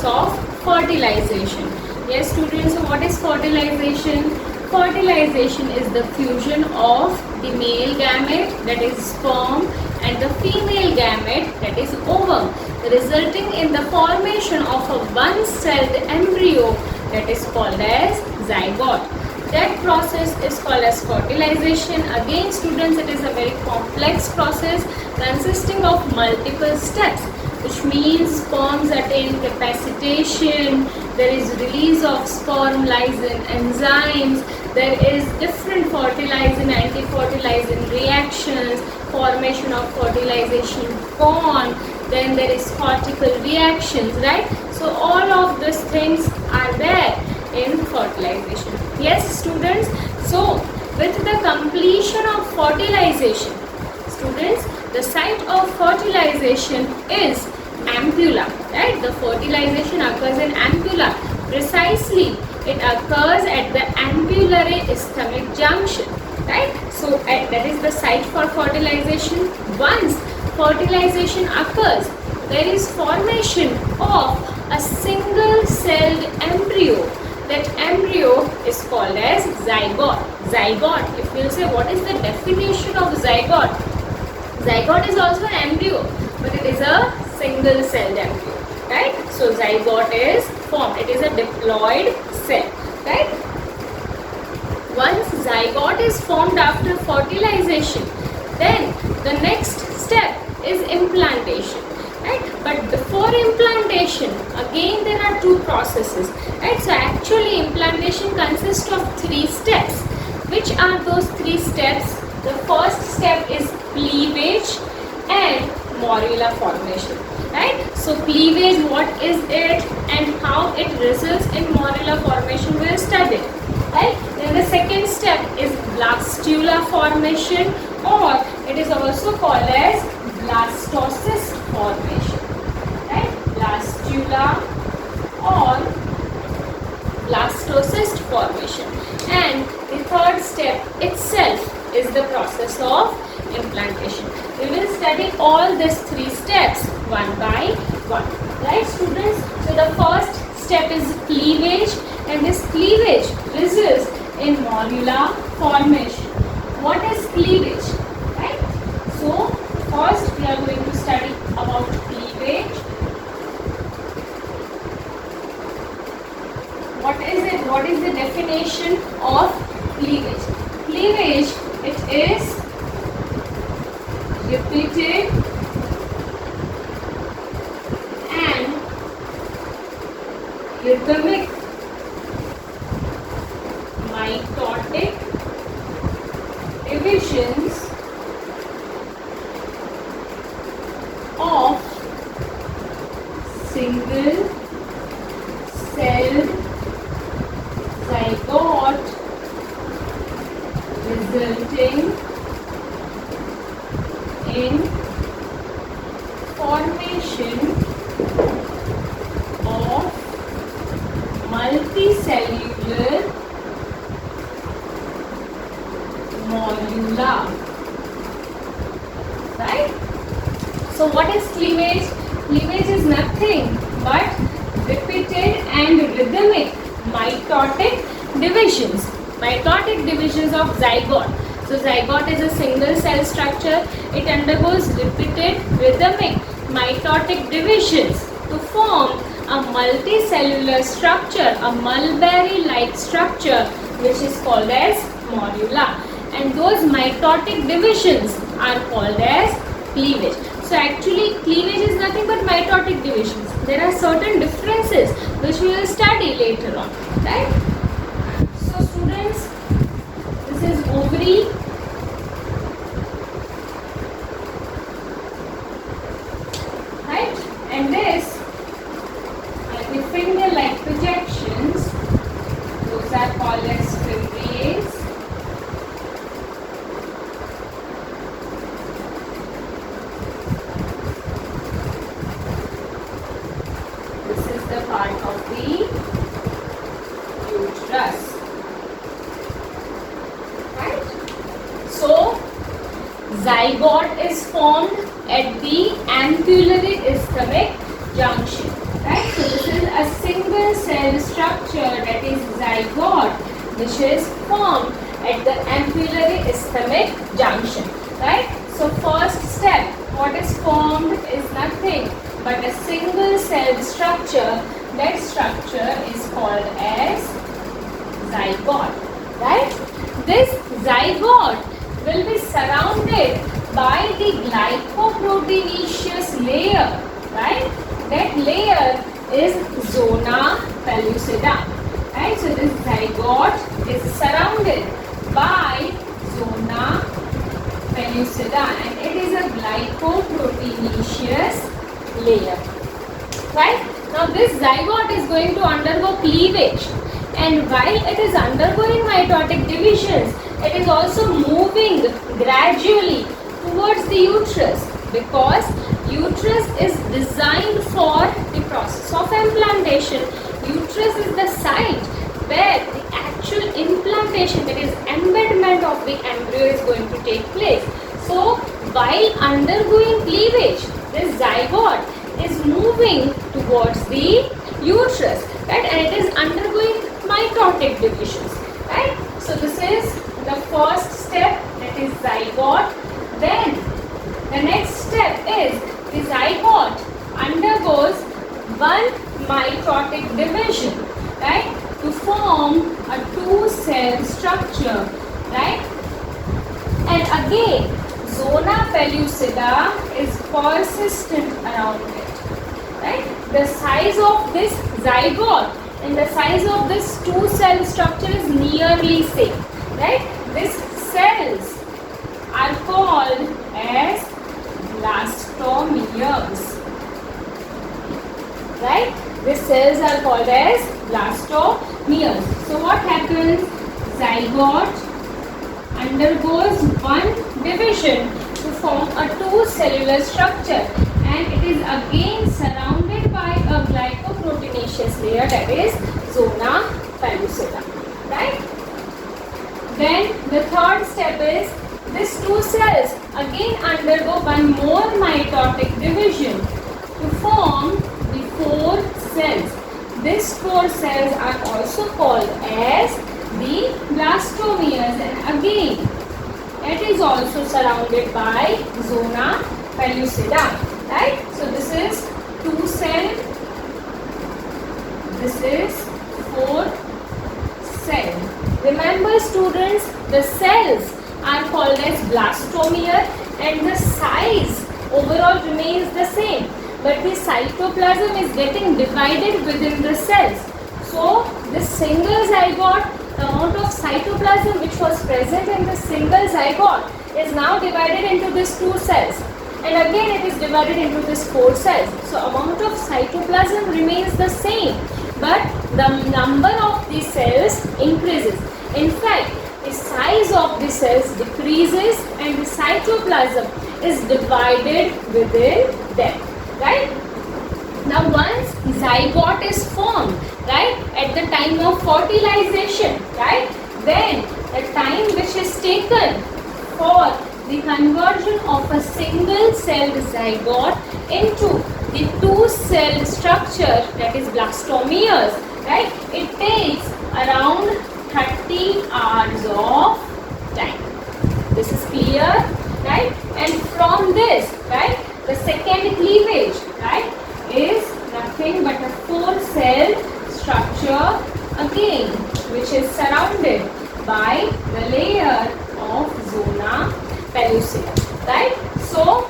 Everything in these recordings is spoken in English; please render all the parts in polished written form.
of fertilization. Yes students, so what is fertilization? Fertilization is the fusion of the male gamete, that is sperm, and the female gamete, that is ovum, resulting in the formation of a one-celled embryo, that is called as zygote. That process is called as fertilization. Again students, it is a very complex process consisting of multiple steps, which means sperms attain capacitation, there is release of sperm lysin enzymes, there is different fertilizing, anti-fertilizing reactions, formation of fertilization cone, then there is cortical reactions, right? So all of these things are there in fertilization. Yes students, so with the completion of fertilization, students, the site of fertilization is ampulla, right? The fertilization occurs in ampulla. Precisely, it occurs at the ampullary ischemic junction, right? So that is the site for fertilization. Once fertilization occurs, there is formation of a single-celled embryo. That embryo is called as zygote. Zygote, if we will say what is the definition of zygote? Zygote is also an embryo, but it is a single-celled embryo, right? So zygote is formed. It is a diploid cell, right? Once zygote is formed after fertilization, then the next step is implantation, right? But before implantation, again there are two processes, right? So actually implantation consists of 3 steps. Which are those 3 steps? The first step is cleavage and morula formation, right? So cleavage, what is it and how it results in morula formation, we will study, right? Then the second step is blastula formation, or it is also called as blastocyst formation, right? Blastula or blastocyst formation. And the third step itself is the process of implantation. We will study all these 3 steps one by one, right students? So the first step is cleavage, and this cleavage results in morula formation. What is cleavage, right? So first we are going to study about cleavage. What is it? What is the definition of cleavage? Cleavage, it is repeated and rhythmic mitotic divisions of single celled zygote resulting in formation of multicellular morula, right? So what is cleavage? Cleavage is nothing but repeated and rhythmic mitotic divisions. Mitotic divisions of zygote. So zygote is a single cell structure. It undergoes repeated rhythmic mitotic divisions to form a multicellular structure, a mulberry-like structure, which is called as morula. And those mitotic divisions are called as cleavage. So actually cleavage is nothing but mitotic divisions. There are certain differences which we will study later on, right? So students, this is ovary. Right? And this are the finger-like projections. Those are called as fimbriae. This is the part of the uterus. Right? So, zygote is formed at the ampullary ischemic junction. Right? So, this is a single cell structure, that is zygote, which is formed at the ampullary ischemic junction, right? So first step, what is formed is nothing but a single cell structure. That structure is called as zygote, right? This zygote will be surrounded by the glycoproteinaceous layer, right? That layer is zona pellucida, right? So this zygote is surrounded by zona pellucida and it is a glycoproteinaceous layer, right? Now this zygote is going to undergo cleavage, and while it is undergoing mitotic divisions, it is also moving gradually towards the uterus, because uterus is designed for the process of implantation. Uterus is the site where the actual implantation, that is embedment of the embryo, is going to take place. So while undergoing cleavage, this zygote is moving towards the uterus, right? And it is undergoing mitotic divisions, right? So this is the first step, that is zygote. Then the next step is the zygote undergoes one mitotic division, right, to form a two-cell structure, right? And again, zona pellucida is persistent around it, right? The size of this zygote and the size of this two-cell structure is nearly same, right? These cells are called as blastomeres, right? These cells are called as blastomeres. So what happens? Zygote undergoes one division to form a two-cellular structure, and it is again surrounded by a glycoproteinaceous layer, that is zona pellucida, right? Then the third step is these two cells again undergo one more mitotic division to form the four cells. These four cells are also called as the blastomeres, and again it is also surrounded by zona pellucida, right? So this is two cell, this is four cell. Remember students, the cells are called as blastomere and the size overall remains the same, but the cytoplasm is getting divided within the cells. So this single zygote, the amount of cytoplasm which was present in the single zygote is now divided into these two cells, and again it is divided into these four cells. So amount of cytoplasm remains the same, but the number of the cells increases. In fact, the size of the cells decreases and the cytoplasm is divided within them, right? Now once zygote is formed, right, at the time of fertilization, right, then the time which is taken for the conversion of a single celled zygote into the two-celled structure, that is blastomeres, right, it takes around 30 hours of time. This is clear, right? And from this, right, the second cleavage, right, is nothing but a four-cell structure again, which is surrounded by the layer of zona pellucida, right? So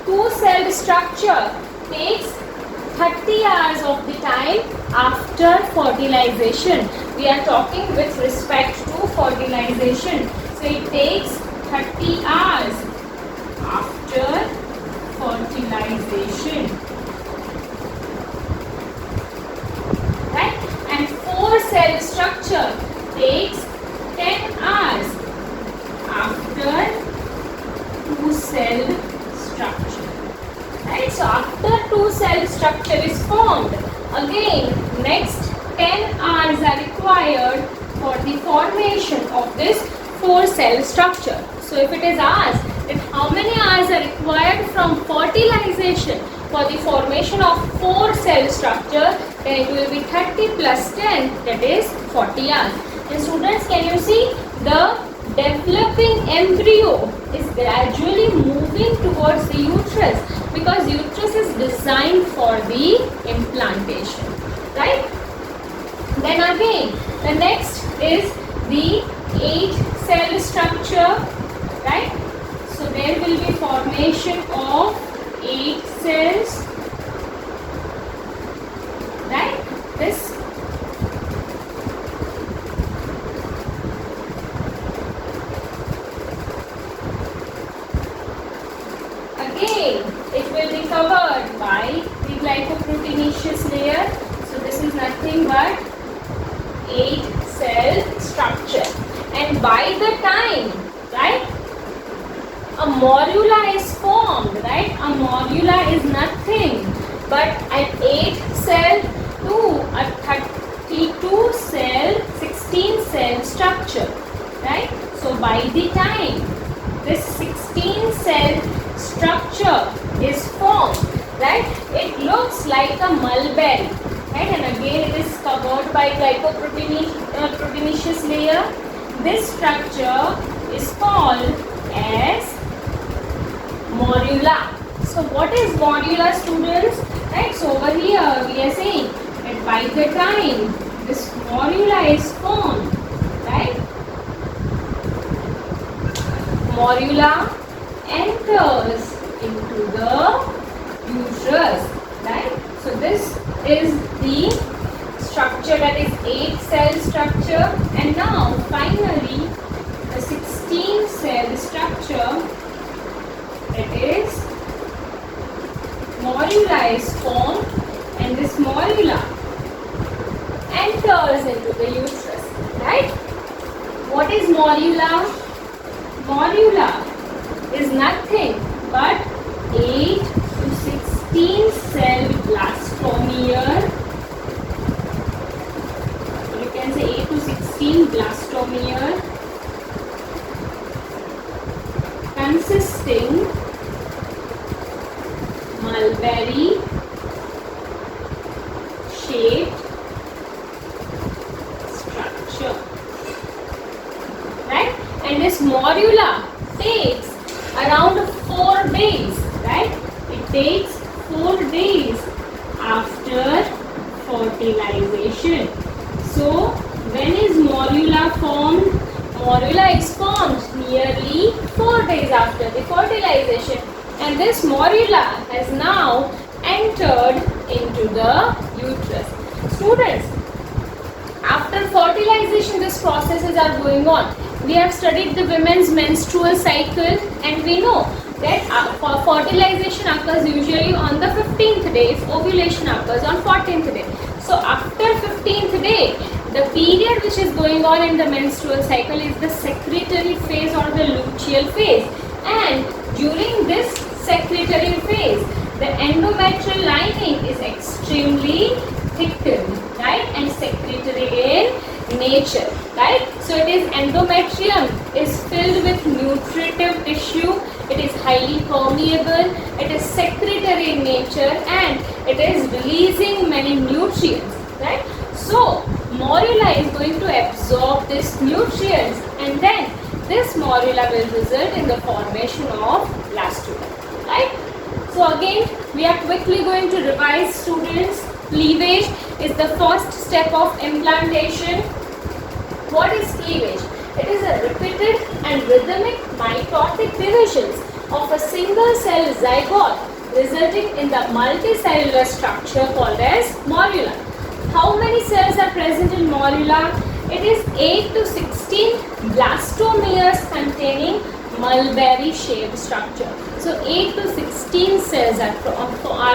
two-celled structure takes 30 hours of the time after fertilization. We are talking with respect to fertilization. So it takes 30 hours after fertilization, right? And four-cell structure takes 10 hours after two-cell structure, right? So after two-cell structure is formed, again next 10 hours are required for the formation of this four-cell structure. So if it is asked that how many hours are required from fertilization for the formation of four-cell structure, then it will be 30 plus 10, that is 40 hours. And students, can you see the developing embryo is gradually moving towards the uterus, because uterus is designed for the implantation, right? Then again, the next is the 8-cell structure, right? So there will be formation of 8 cells, right? This again, it will be covered by the glycoproteinaceous layer. So this is nothing but 8-cell structure. And by the time, right, a morula is formed, right? A morula is nothing but an 8-cell to a 32-cell, 16-cell structure, right? So by the time this 16-cell structure is formed, right, it looks like a mulberry, right? And again, it is covered by glycoproteinaceous layer. This structure is called as morula. So what is morula, students? Right, so over here we are saying that by the time this morula is formed, right, morula enters into the uterus, right? So this is the structure, that is 8-cell structure. And now finally the 16-cell structure, that is morula is formed, and this morula enters into the uterus, right? What is morula? Morula is nothing but 8 to 16 cell blastomere. You can say 8 to 16 blastomere consisting mulberry shaped structure, right? And this morula takes around 4 days, right? It takes 4 days after fertilization. So when is morula formed? Morula is formed nearly 4 days after the fertilization, and this morula has now entered into the uterus. Students, after fertilization, these processes are going on. We have studied the women's menstrual cycle, and we know that fertilization occurs usually on the 15th day, ovulation occurs on 14th day. So after 15th day, the period which is going on in the menstrual cycle is the secretory phase or the luteal phase, and during this secretory phase, the endometrial lining is extremely thickened, right, and secretory in nature, right? So it is endometrium is filled with nutritive tissue, it is highly permeable, it is secretory in nature, and it is releasing many nutrients, right? So morula is going to absorb these nutrients, and then this morula will result in the formation of blastula, right? So again, we are quickly going to revise, students. Cleavage is the first step of implantation. What is cleavage? It is a repeated and rhythmic mitotic divisions of a single cell zygote resulting in the multicellular structure called as morula. How many cells are present in morula? It is 8 to 16 blastomeres containing mulberry shaped structure. So 8 to 16 cells are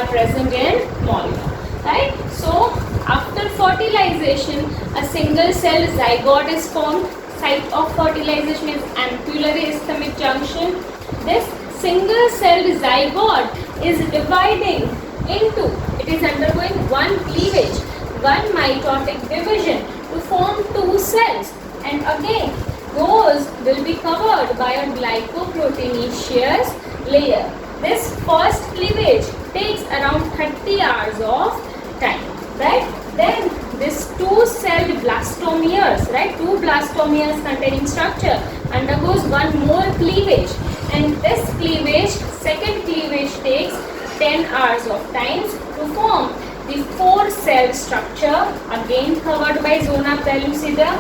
present in morula, right? So after fertilization, a single cell zygote is formed. Site of fertilization is ampullary ischemic junction. This single cell zygote is dividing into, it is undergoing one cleavage, one mitotic division to form 2 cells, and again those will be covered by a glycoproteinaceous layer. This first cleavage takes around 30 hours of time, right? Then this two-celled blastomeres, right? Two blastomeres containing structure undergoes one more cleavage, and this cleavage, second cleavage, takes 10 hours of time to form the four-celled structure again covered by zona pellucida.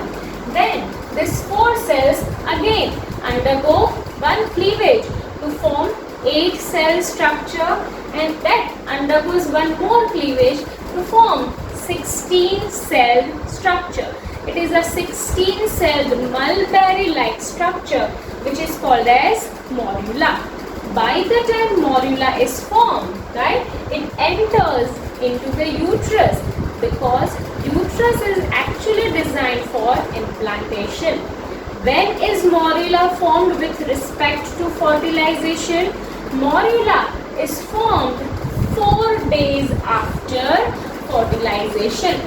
Then this four cells again undergo one cleavage to form 8-cell structure, and that undergoes one more cleavage to form 16-cell structure. It is a 16-celled mulberry-like structure which is called as morula. By the time morula is formed, right, it enters into the uterus, because uterus is actually designed for implantation. When is morula formed with respect to fertilization? Morula is formed 4 days after fertilization.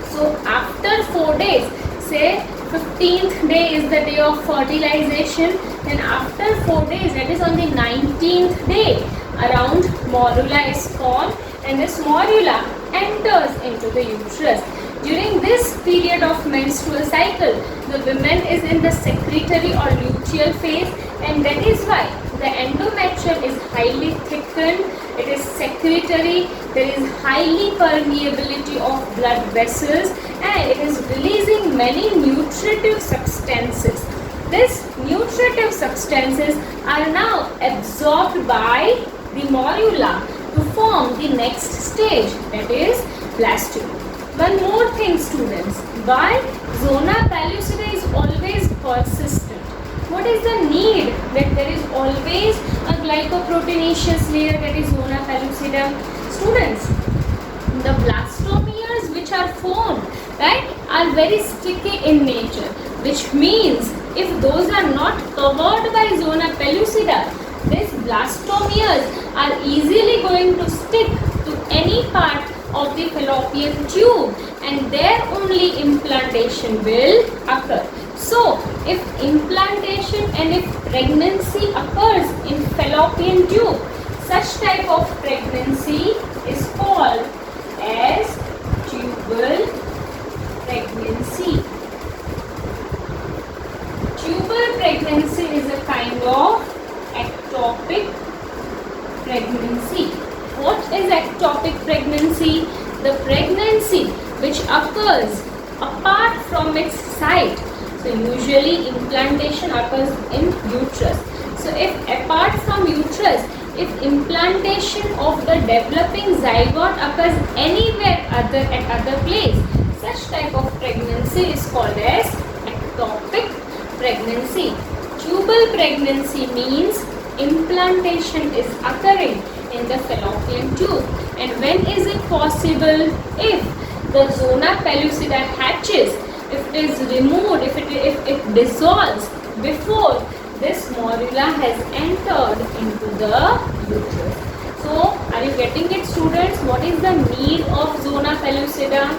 So after 4 days, say 15th day is the day of fertilization, then after 4 days, that is on the 19th day, around morula is formed, and this morula enters into the uterus. During this period of menstrual cycle, the woman is in the secretory or luteal phase, and that is why the endometrium is highly thickened, it is secretory, there is highly permeability of blood vessels, and it is releasing many nutritive substances. These nutritive substances are now absorbed by the morula to form the next stage, that is blastula. One more thing, students, why zona pellucida is always persistent? What is the need that there is always a glycoproteinaceous layer, that is zona pellucida? Students, the blastomeres which are formed, right, are very sticky in nature, which means if those are not covered by zona pellucida, these blastomeres are easily going to stick to any part of the fallopian tube, and there only implantation will occur. So, if implantation and if pregnancy occurs in fallopian tube, such type of pregnancy is called as tubal pregnancy. Tubal pregnancy is a kind of ectopic pregnancy. What is ectopic pregnancy? The pregnancy which occurs apart from its site. So usually implantation occurs in uterus. So if apart from uterus, if implantation of the developing zygote occurs anywhere other at other place, such type of pregnancy is called as ectopic pregnancy. Tubal pregnancy means implantation is occurring in the fallopian tube. And when is it possible? If the zona pellucida hatches, if it is removed, if it dissolves before this morula has entered into the uterus. So, are you getting it, students? What is the need of zona pellucida?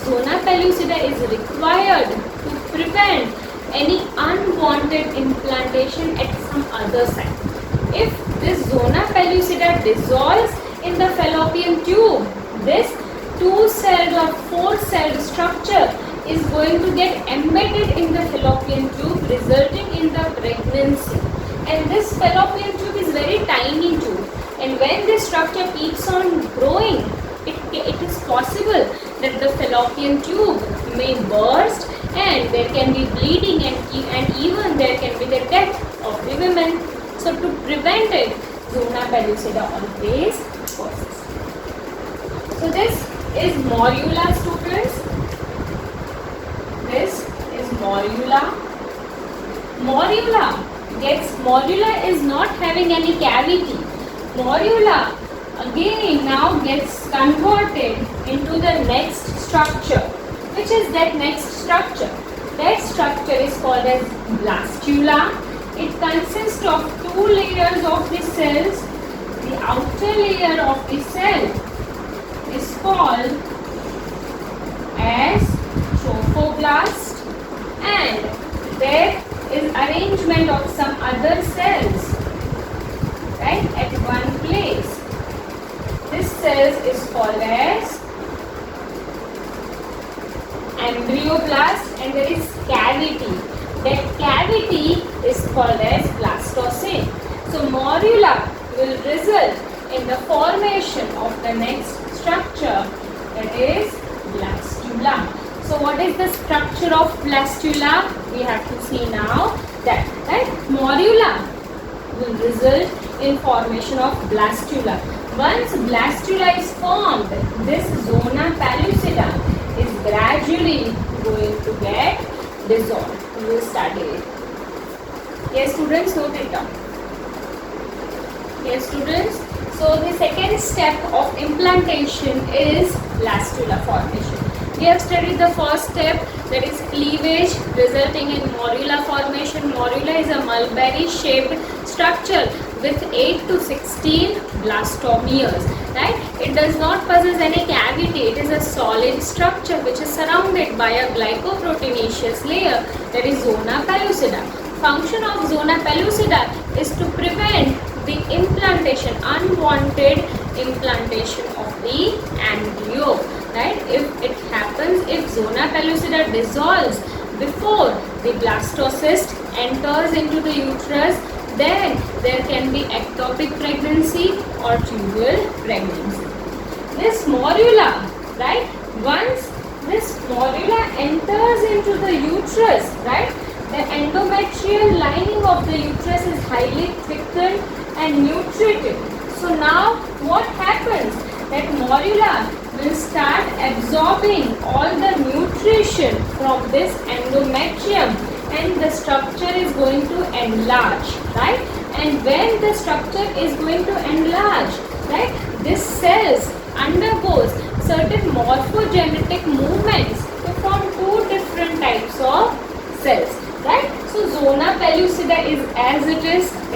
Zona pellucida is required to prevent any unwanted implantation at some other site. If this zona pellucida dissolves in the fallopian tube, this 2-celled or 4-celled structure is going to get embedded in the fallopian tube, resulting in the pregnancy. And this fallopian tube is very tiny tube, and when this structure keeps on growing, it is possible that the fallopian tube may burst, and there can be bleeding, and even there can be the death of the women. So to prevent it, zona pellucida always persists. So this is morula, students. This is morula. Morula is not having any cavity. Morula again now gets converted into the next structure. Which is that next structure? That structure is called as blastula. It consists of 2 layers of the cells. The outer layer of the cell is called as trophoblast, and there is arrangement of some other cells, right, at one place. This cell is called as embryoblast and there is cavity. That cavity is called as blastocyst. So morula will result in the formation of the next structure, that is blastula. So what is the structure of blastula? We have to see now that, right? Morula will result in formation of blastula. Once blastula is formed, this zona pellucida is gradually going to get dissolved. We will study it. Yes, students, note it down. Yes, students. So the second step of implantation is blastula formation. We have studied the first step, that is cleavage resulting in morula formation. Morula is a mulberry shaped structure with 8 to 16 blastomeres. Right? It does not possess any cavity. It is a solid structure which is surrounded by a glycoproteinaceous layer, that is zona pellucida. Function of zona pellucida is to prevent the implantation, unwanted implantation of the embryo. Right? If it happens, if zona pellucida dissolves before the blastocyst enters into the uterus, then there can be ectopic pregnancy or tubal pregnancy. This morula, right? Once this morula enters into the uterus, right? The endometrial lining of the uterus is highly thickened and nutritive. So now what happens? That morula will start absorbing all the nutrition from this endometrium and the structure is going to enlarge, right? And when the structure is going to enlarge, right, this cells undergoes certain morphogenetic movements to form two different types of cells, right? So zona pellucida is as it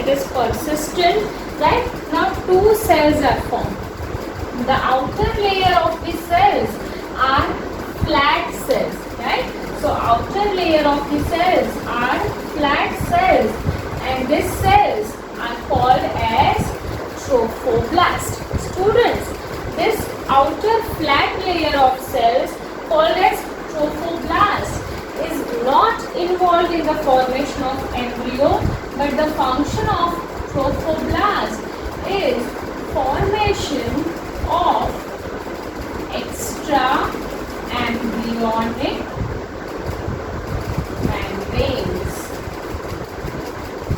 is persistent, right? Now two cells are formed. The outer layer of the cells are flat cells, right? So outer layer of the cells are flat cells and these cells are called as trophoblast. Students, this outer flat layer of cells called as trophoblast is not involved in the formation of embryo, but the function of trophoblast is formation of extra embryonic membranes.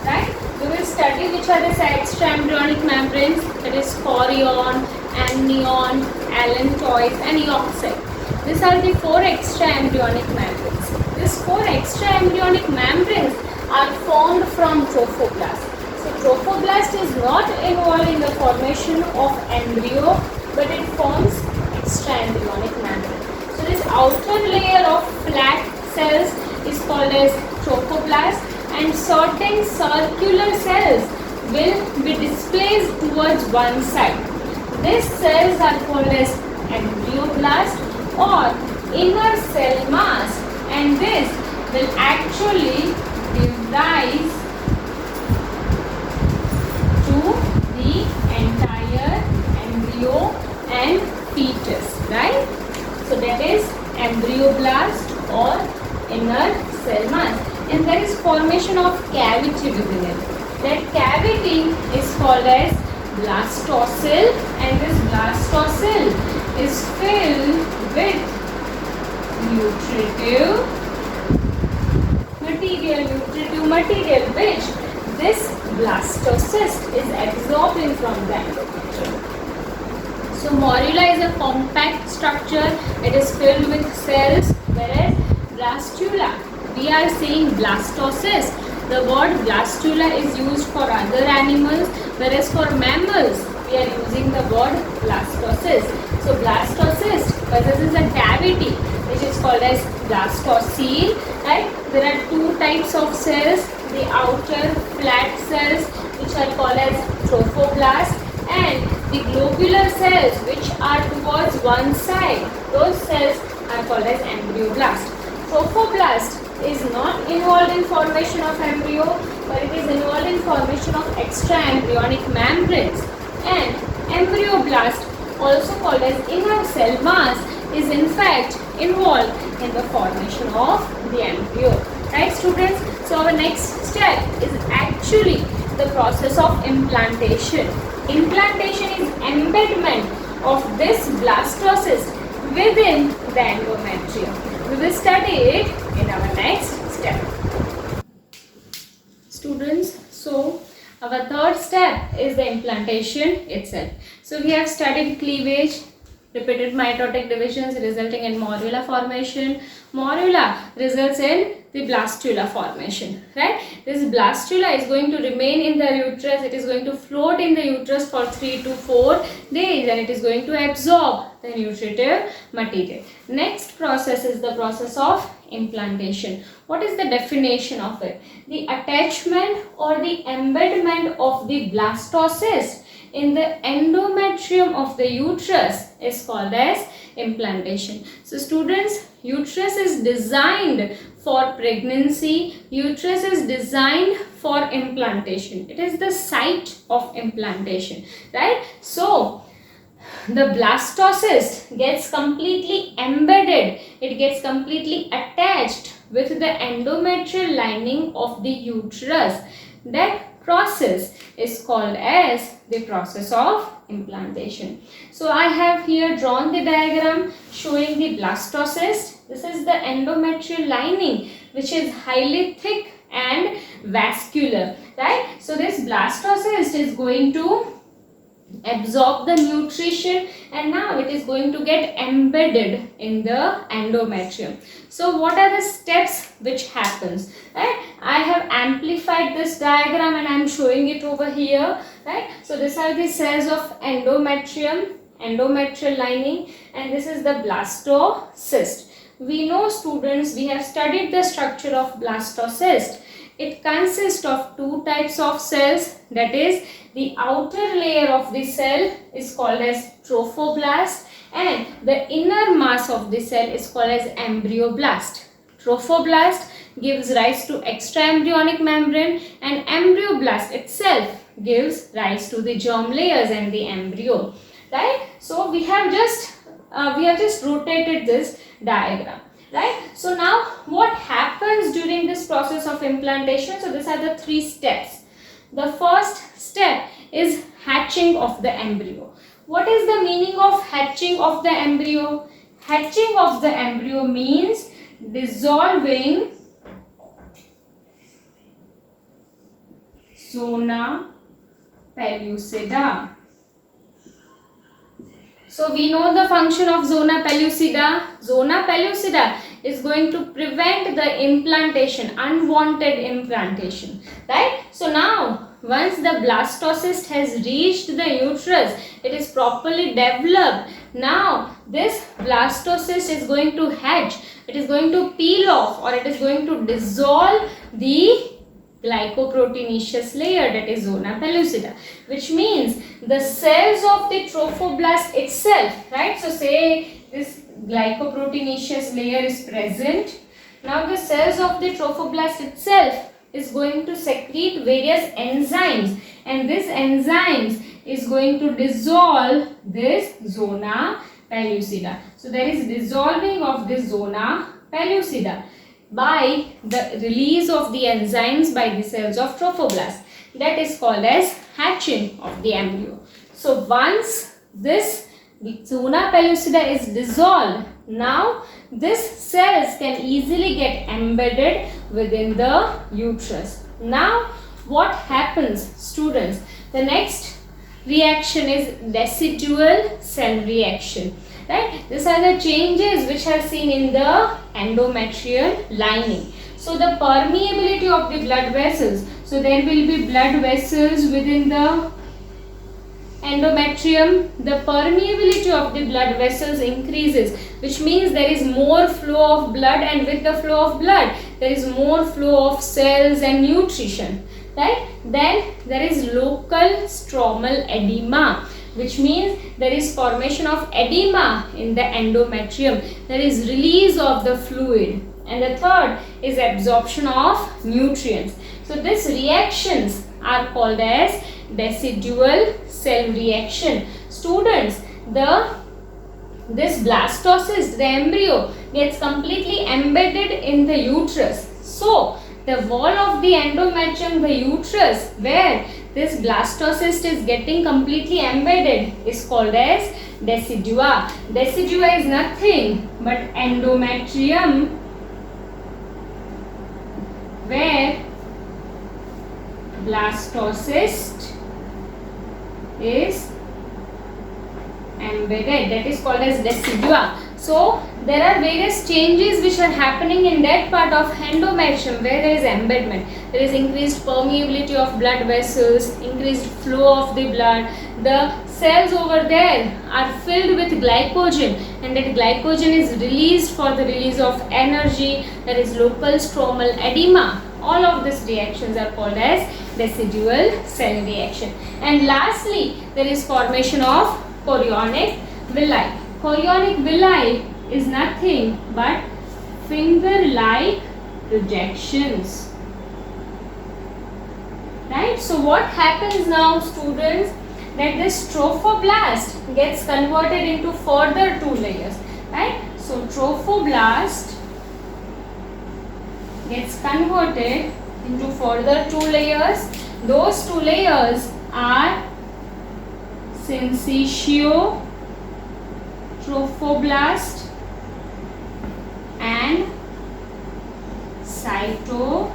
Right? We will study which are the extra embryonic membranes, that is chorion, amnion, allantois and yolk cell. These are the four extra embryonic membranes. These four extra embryonic membranes are formed from trophoblast. So trophoblast is not involved in the formation of embryo, but it forms extra embryonic membrane. So this outer layer of flat cells is called as trophoblast and certain circular cells will be displaced towards one side. These cells are called as embryoblast or inner cell mass, and this will actually give rise to the entire embryo and fetus, right? So that is embryoblast or inner cell mass, and there is formation of cavity within it. That cavity is called as blastocele, and this blastocele is filled with nutritive material which this blastocyst is absorbing from the endometrium. So morula is a compact structure. It is filled with cells, whereas blastula, we are saying blastocyst. The word blastula is used for other animals, whereas for mammals we are using the word blastocyst. So blastocyst possesses a cavity which is called as blastocele, right? There are two types of cells, the outer flat cells which are called as trophoblast, and the globular cells which are towards one side, those cells are called as embryoblast. Trophoblast is not involved in formation of embryo, but it is involved in formation of extra embryonic membranes. And embryoblast, also called as inner cell mass, is in fact involved in the formation of the embryo. Right, students? So our next step is actually the process of implantation. Implantation is embedment of this blastocyst within the endometrium. We will study it in our next step. Students, so our third step is the implantation itself. So we have studied cleavage, repeated mitotic divisions resulting in morula formation. Morula results in the blastula formation, right? This blastula is going to remain in the uterus. It is going to float in the uterus for 3 to 4 days and it is going to absorb the nutritive material. Next process is the process of implantation. What is the definition of it? The attachment or the embedment of the blastocyst in the endometrium of the uterus is called as implantation. So students, uterus is designed for pregnancy. Uterus is designed for implantation. It is the site of implantation, right? So the blastocyst gets completely embedded, it gets completely attached with the endometrial lining of the uterus. That process is called as the process of implantation. So I have here drawn the diagram showing the blastocyst. This is the endometrial lining which is highly thick and vascular, right? So this blastocyst is going to absorb the nutrition and now it is going to get embedded in the endometrium. So what are the steps which happens, right? I have amplified this diagram and I am showing it over here, right? So these are the cells of endometrium, endometrial lining, and this is the blastocyst. We know, students, we have studied the structure of blastocyst. It consists of two types of cells, that is the outer layer of the cell is called as trophoblast and the inner mass of the cell is called as embryoblast. Trophoblast gives rise to extraembryonic membrane and embryoblast itself gives rise to the germ layers and the embryo, right? So we have just rotated this diagram, right? So now what happens during this process of implantation? So these are the 3 steps. The first step is hatching of the embryo. What is the meaning of hatching of the embryo? Hatching of the embryo means dissolving zona pellucida. So we know the function of zona pellucida. Zona pellucida is going to prevent the implantation, unwanted implantation, right? So now once the blastocyst has reached the uterus, it is properly developed. Now this blastocyst is going to hatch, it is going to peel off or it is going to dissolve the glycoproteinaceous layer, that is zona pellucida, which means the cells of the trophoblast itself, right? So say this glycoproteinaceous layer is present. Now the cells of the trophoblast itself is going to secrete various enzymes and this enzymes is going to dissolve this zona pellucida. So there is dissolving of this zona pellucida by the release of the enzymes by the cells of trophoblast. That is called as hatching of the embryo. So once this zona pellucida is dissolved, now these cells can easily get embedded within the uterus. Now what happens, students? The next reaction is decidual cell reaction, right? These are the changes which are seen in the endometrial lining. So the permeability of the blood vessels, so there will be blood vessels within the endometrium. The permeability of the blood vessels increases, which means there is more flow of blood, and with the flow of blood there is more flow of cells and nutrition, right? Then there is local stromal edema, which means there is formation of edema in the endometrium. There is release of the fluid. And the third is absorption of nutrients. So these reactions are called as decidual cell reaction. Students, the this blastocyst, the embryo, gets completely embedded in the uterus. So, the wall of the endometrium, the uterus, where this blastocyst is getting completely embedded, is called as decidua. Decidua is nothing but endometrium where blastocyst is embedded, that is called as decidua. So there are various changes which are happening in that part of endometrium where there is embedment. There is increased permeability of blood vessels, increased flow of the blood. The cells over there are filled with glycogen, and that glycogen is released for the release of energy. There is local stromal edema. All of these reactions are called as decidual cell reaction. And lastly, there is formation of chorionic villi. Chorionic villi is nothing but finger-like projections. Right? So what happens now, students, that this trophoblast gets converted into further two layers. Right? So trophoblast gets converted into further two layers. Those two layers are syncytio trophoblast and cytotrophoblast.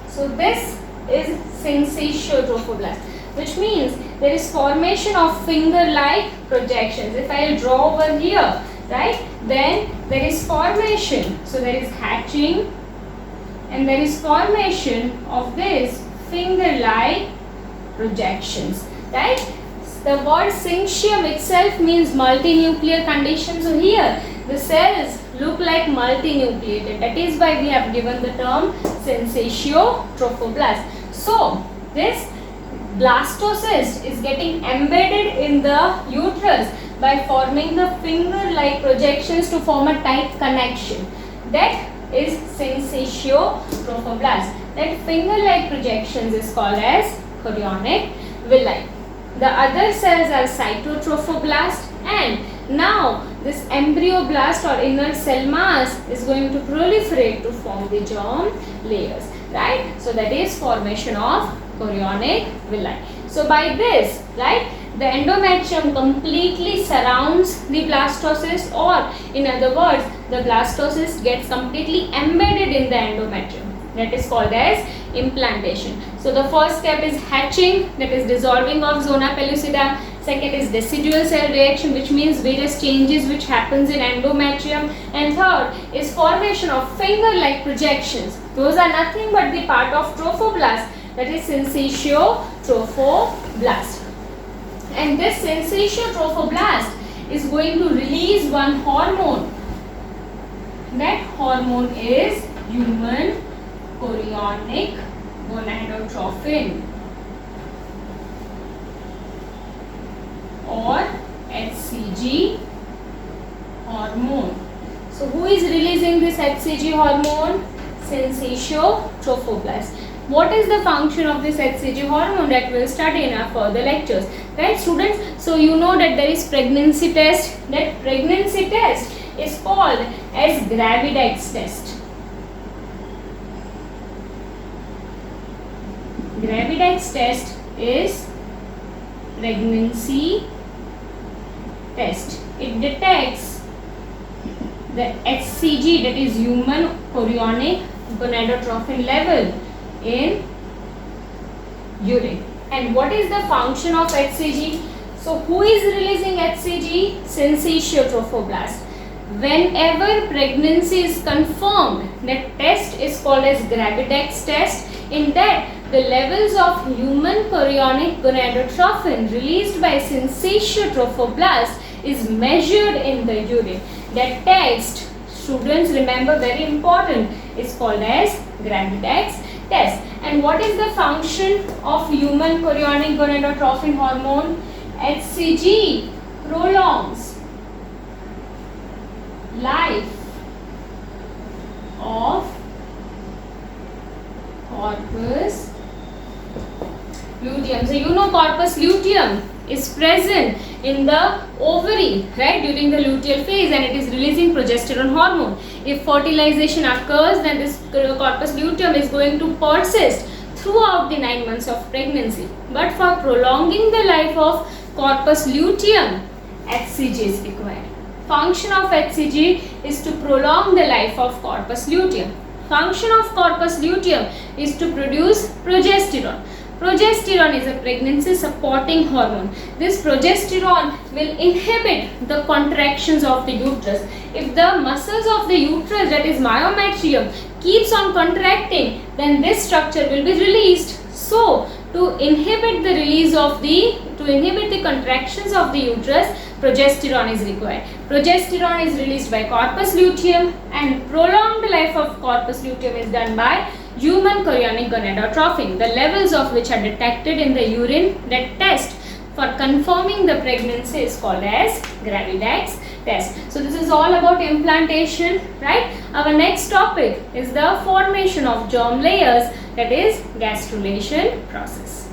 So this is syncytio trophoblast, which means there is formation of finger-like projections. If I draw over here, right, then there is formation. So there is hatching and there is formation of this finger-like projections, right? The word syncytium itself means multinuclear condition. So here the cells look like multinucleated. That is why we have given the term syncytio trophoblast. So this blastocyst is getting embedded in the uterus by forming the finger-like projections to form a tight connection. That is syncytio trophoblast. That finger-like projections is called as chorionic villi. The other cells are cytotrophoblast, and now this embryoblast or inner cell mass is going to proliferate to form the germ layers, right? So that is formation of chorionic villi. So by this, right, the endometrium completely surrounds the blastocyst, or in other words, the blastocyst gets completely embedded in the endometrium. That is called as implantation. So the first step is hatching, that is dissolving of zona pellucida. Second is decidual cell reaction, which means various changes which happens in endometrium. And third is formation of finger-like projections. Those are nothing but the part of trophoblast, that is syncytio trophoblast. And this syncytio trophoblast is going to release one hormone. That hormone is human chorionic gonadotrophin, or HCG hormone. So who is releasing this HCG hormone? Syncytio trophoblast. What is the function of this HCG hormone? That we will study in our further lectures. Right, students? So you know that there is pregnancy test. That pregnancy test is called as Gravidex test. Gravidex test is pregnancy test. It detects the HCG, that is human chorionic gonadotrophin level in urine. And what is the function of HCG? So who is releasing HCG? Syncytio trophoblast. Whenever pregnancy is confirmed, that test is called as Gravidex test. In that, the levels of human chorionic gonadotrophin released by syncytio trophoblast is measured in the urine. That test, students remember, very important, is called as Gravidex test. And what is the function of human chorionic gonadotrophin hormone? HCG prolongs life of corpus luteum. So you know corpus luteum, is present in the ovary, right, during the luteal phase, and it is releasing progesterone hormone. If fertilization occurs, then this corpus luteum is going to persist throughout the 9 months of pregnancy. But for prolonging the life of corpus luteum, HCG is required. Function of HCG is to prolong the life of corpus luteum. Function of corpus luteum is to produce progesterone. Progesterone is a pregnancy supporting hormone. This progesterone will inhibit the contractions of the uterus. If the muscles of the uterus, that is myometrium, keeps on contracting, then this structure will be released. So, to inhibit the contractions of the uterus, progesterone is required. Progesterone is released by corpus luteum, and prolonged life of corpus luteum is done by human chorionic gonadotrophin, the levels of which are detected in the urine. That test for confirming the pregnancy is called as Gravidax test. So this is all about implantation, right? Our next topic is the formation of germ layers, that is gastrulation process.